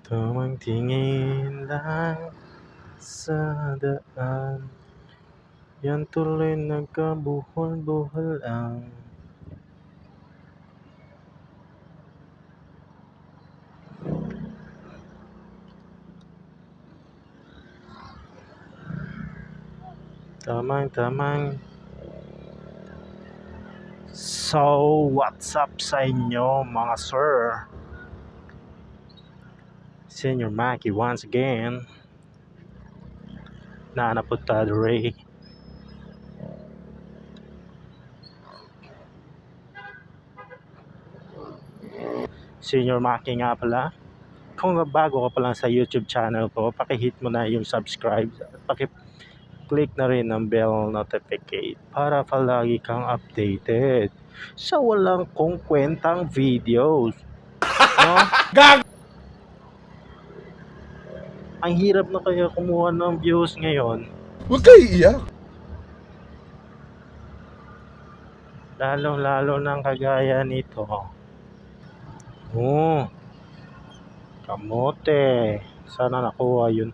Tamang tingin lang sa daan, yan tuloy nagkabuhol-buhol ang tamang. So, what's up sa inyo mga sir? Senior Maki once again. Naanapunta Ray. Senior Maki nga pala. Kung bago ka pa lang sa YouTube channel ko, pakihit mo na yung subscribe at pakiclick na rin ang bell notification para palagi kang updated sa walang kong kwentang videos. No? Gag! Ang hirap na kaya kumuha ng views ngayon. Huwag kayo iiyak. Lalo ng kagaya nito. Kamote. Sana nakuha yun.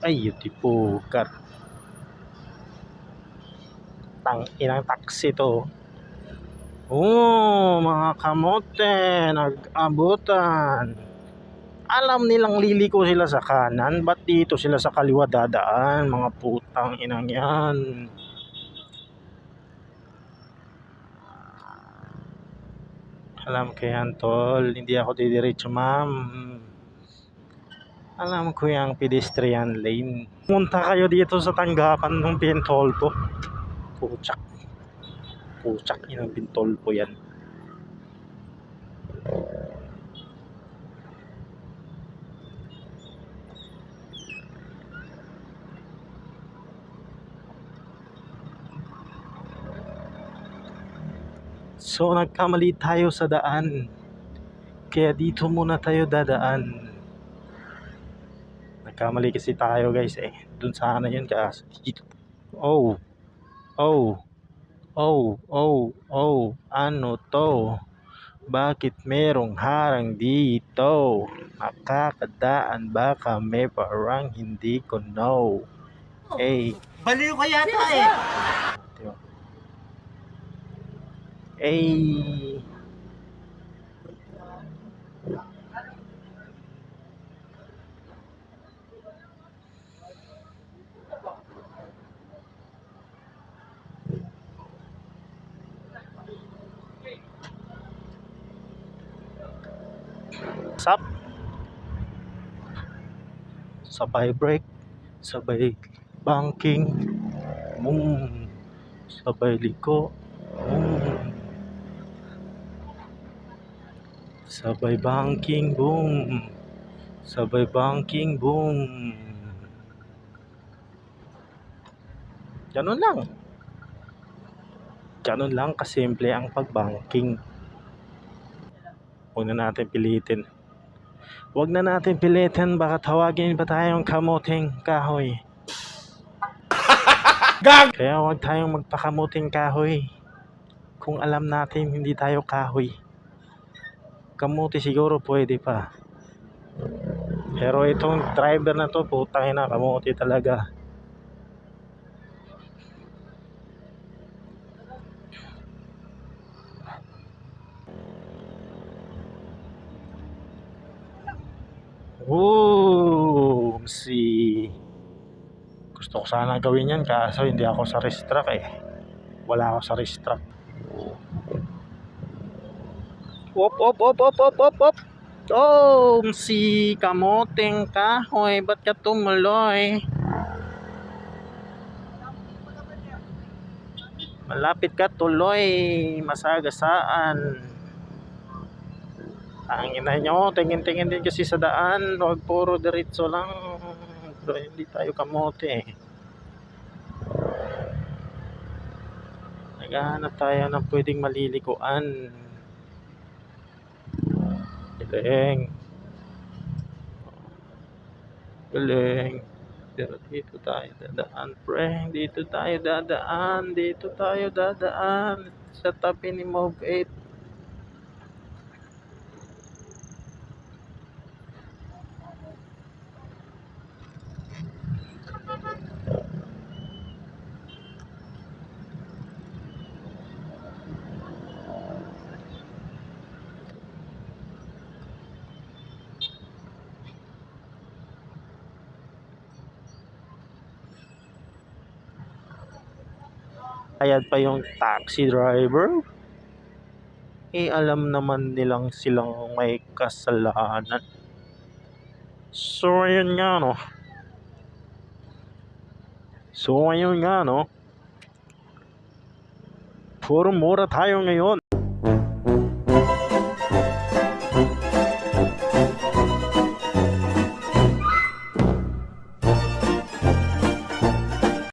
Ay, yutipukar. Inang taksi to. Mga kamote, nag-abutan. Alam nilang liliko sila sa kanan, ba't dito sila sa kaliwa dadaan? Mga putang inang yan. Alam ko yan, tol. Hindi ako didiretso, ma'am. Alam ko yung pedestrian lane. Punta kayo dito sa tanggapan ng Pintolpo. Puchak inang Pintolpo yan. So nagkamali tayo sa daan. Kaya dito muna tayo dadaan. Nagkamali kasi tayo guys eh. Dun sana yun kasi dito. Ano to? Bakit merong harang dito? Makakadaan ba kami? Parang hindi ko know. Baliw ka yata eh. Sap. Sabay break, sabay banking, sabay liko, sabay banking, boom, sabay banking, boom. Ganun lang kasimple ang pagbanking. Huwag na natin pilitin, baka tawagin pa tayong kamuting kahoy. Kaya huwag tayong magpakamuting kahoy. Kung alam natin hindi tayo kahoy. Kamuti siguro pwede pa. Pero itong driver na to, putang ina, kamuti talaga. Gusto ko sana gawin yan kaso hindi ako sa race track eh. Wala ako sa race track. Op. Si kamuting kahoy, ba't ka tumuloy? Malapit ka tuloy, masagasaan. Ang ina nyo, tingin-tingin din kasi sa daan. Huwag puro diretso lang. Pero hindi tayo kamote eh. Naghahanap tayo ng pwedeng malilikuan. Galing. Pero dito tayo dadaan, pre. Dito tayo dadaan. Sa tabi ni Move 8. Bayad pa yung taxi driver. Eh, alam naman nilang silang may kasalanan. So, ayun nga, no? Puro mura tayo ngayon.